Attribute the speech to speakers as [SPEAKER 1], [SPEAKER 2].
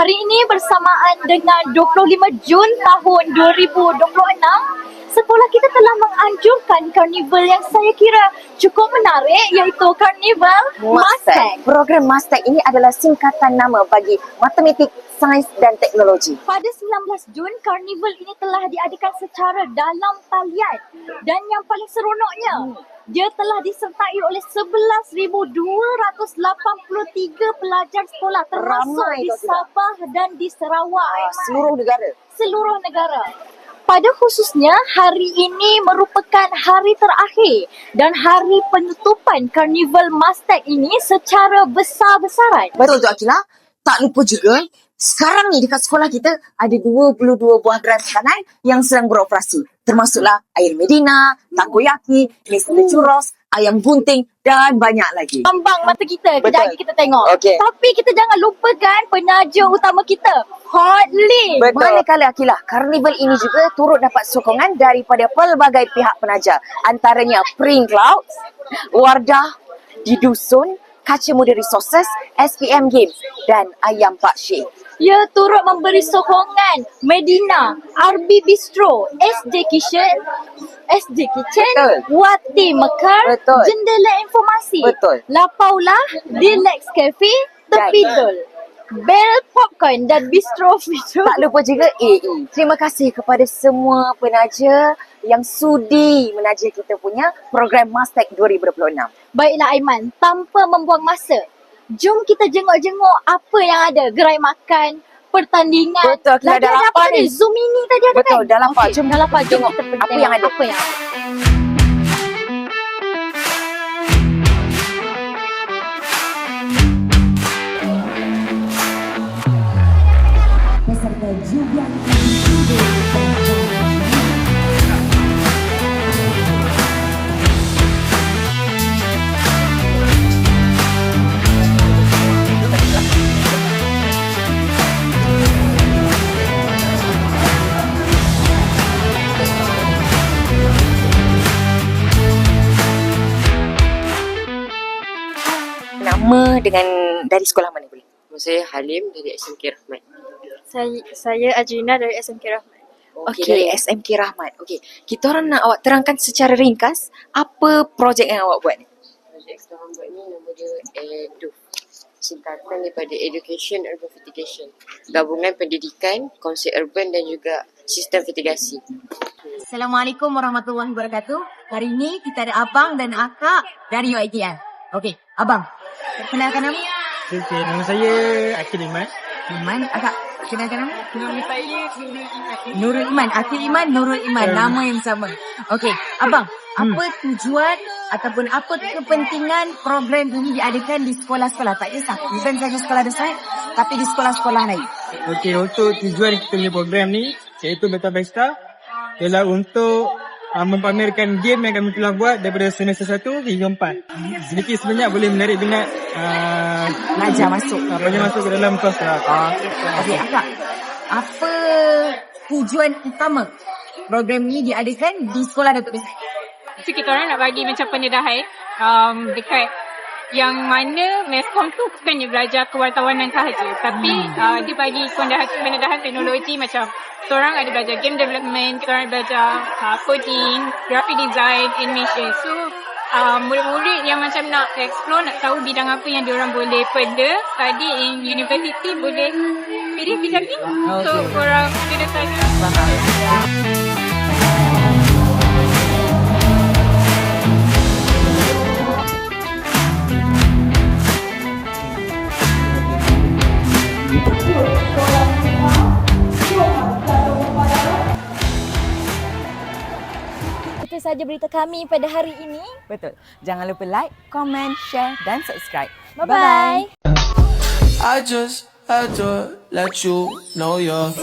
[SPEAKER 1] Hari ini bersamaan dengan 25 Jun tahun 2026, sekolah kita telah menganjurkan karnival yang saya kira cukup menarik, iaitu Karnival Mastek.
[SPEAKER 2] Program Mastek ini adalah singkatan nama bagi Matematik, Sains dan Teknologi.
[SPEAKER 1] Pada 19 Jun, karnival ini telah diadakan secara dalam talian dan yang paling seronoknya, dia telah disertai oleh 11,283 pelajar sekolah termasuk
[SPEAKER 2] Ramai
[SPEAKER 1] di
[SPEAKER 2] kau tidak?
[SPEAKER 1] Sabah dan di Sarawak.
[SPEAKER 2] Seluruh negara.
[SPEAKER 1] Seluruh negara. Pada khususnya, hari ini merupakan hari terakhir dan hari penutupan Karnival Mastek ini secara besar-besaran.
[SPEAKER 2] Betul tu Akila. Tak lupa juga, sekarang ni dekat sekolah kita ada 22 buah gerai makanan yang sedang beroperasi. Termasuklah air Medina, takoyaki, Nestle churros, ayam gunting dan banyak lagi.
[SPEAKER 1] Ambang mata kita, kejap
[SPEAKER 2] Betul.
[SPEAKER 1] lagi kita tengok.
[SPEAKER 2] Okey.
[SPEAKER 1] Tapi kita jangan lupakan penaja utama kita, Hot Link.
[SPEAKER 2] Manakala Akila, karnival ini juga turut dapat sokongan daripada pelbagai pihak penaja. Antaranya Print Clouds, Wardah, Di Dusun, Kaca Muda Resources, SPM Games dan Ayam Pak Syekh.
[SPEAKER 1] Ia turut memberi sokongan Medina, RB Bistro, SD Kitchen,
[SPEAKER 2] Betul.
[SPEAKER 1] Wati Mekar,
[SPEAKER 2] Betul.
[SPEAKER 1] Jendela Informasi,
[SPEAKER 2] Betul.
[SPEAKER 1] Lapaulah, Deluxe Cafe, Tepidol, Bell Popcorn dan Bistro Fitro.
[SPEAKER 2] Tak lupa juga AE. Terima kasih kepada semua penaja yang sudi menaja kita punya program Mastek 2026.
[SPEAKER 1] Baiklah Aiman, tanpa membuang masa, jom kita jenguk-jenguk apa yang ada. Gerai makan, pertandingan.
[SPEAKER 2] Betul, kita
[SPEAKER 1] Lagi
[SPEAKER 2] dah
[SPEAKER 1] ada
[SPEAKER 2] lapar
[SPEAKER 1] apa
[SPEAKER 2] ni.
[SPEAKER 1] ni? Zoom ini tadi ada
[SPEAKER 2] Betul,
[SPEAKER 1] kan?
[SPEAKER 2] dah lapar.
[SPEAKER 1] Okey, dah lapar. Jom
[SPEAKER 2] Tengok
[SPEAKER 1] kita pergi
[SPEAKER 2] apa
[SPEAKER 1] tengok
[SPEAKER 2] yang ada.
[SPEAKER 1] Apa yang ada.
[SPEAKER 2] Peserta juga nama dengan dari sekolah mana boleh?
[SPEAKER 3] Saya Halim dari SMK Rahmat.
[SPEAKER 1] Saya Ajrina dari SMK Rahmat.
[SPEAKER 2] Okey, dari SMK Rahmat. Okey, kita orang nak awak terangkan secara ringkas apa projek yang awak buat ni.
[SPEAKER 3] Projek sekarang buat ni nama dia EDUF. Singkatan daripada Education Urban Fertigation. Gabungan pendidikan, konsep urban dan juga sistem fertigasi.
[SPEAKER 4] Assalamualaikum warahmatullahi wabarakatuh. Hari ini kita ada abang dan akak dari UiTM. Okey, abang. Perkenalkan nama?
[SPEAKER 5] Okey, nama saya Akil Iman.
[SPEAKER 4] Iman. Akak, perkenalkan nama?
[SPEAKER 5] Nama saya
[SPEAKER 4] Nurul Iman. Akil Iman, Nurul Iman. Nama yang sama. Okey, abang. Apa tujuan ataupun apa kepentingan program ini diadakan di sekolah-sekolah? Tak kisah, bukan saja sekolah dasar, tapi di sekolah-sekolah lain.
[SPEAKER 5] Okey, untuk tujuan kita punya program ni, iaitu Beta Pesta, ialah untuk mempamerkan game yang kami telah buat daripada semester 1 hingga 4. Sedikit sebanyak boleh menarik minat
[SPEAKER 4] Pelajar masuk.
[SPEAKER 5] pelajar masuk ke dalam kelas lah.
[SPEAKER 4] Okey, akak. Apa tujuan utama program ini diadakan di sekolah Datuk Besar?
[SPEAKER 6] So kita orang nak bagi macam pendedahan dekat yang mana MESCOM tu bukannya belajar kewartawanan sahaja, tapi dia bagi pendedahan teknologi macam kita orang ada belajar game development, kita orang belajar coding, graphic design, animation. So murid-murid yang macam nak explore, nak tahu bidang apa yang diorang boleh study in university, boleh pilih bidang ni. So korang ada sana.
[SPEAKER 1] Itu sahaja berita kami pada hari ini.
[SPEAKER 2] Betul. Jangan lupa like, comment, share dan subscribe.
[SPEAKER 1] Bye-bye.
[SPEAKER 7] I just had to let you know you're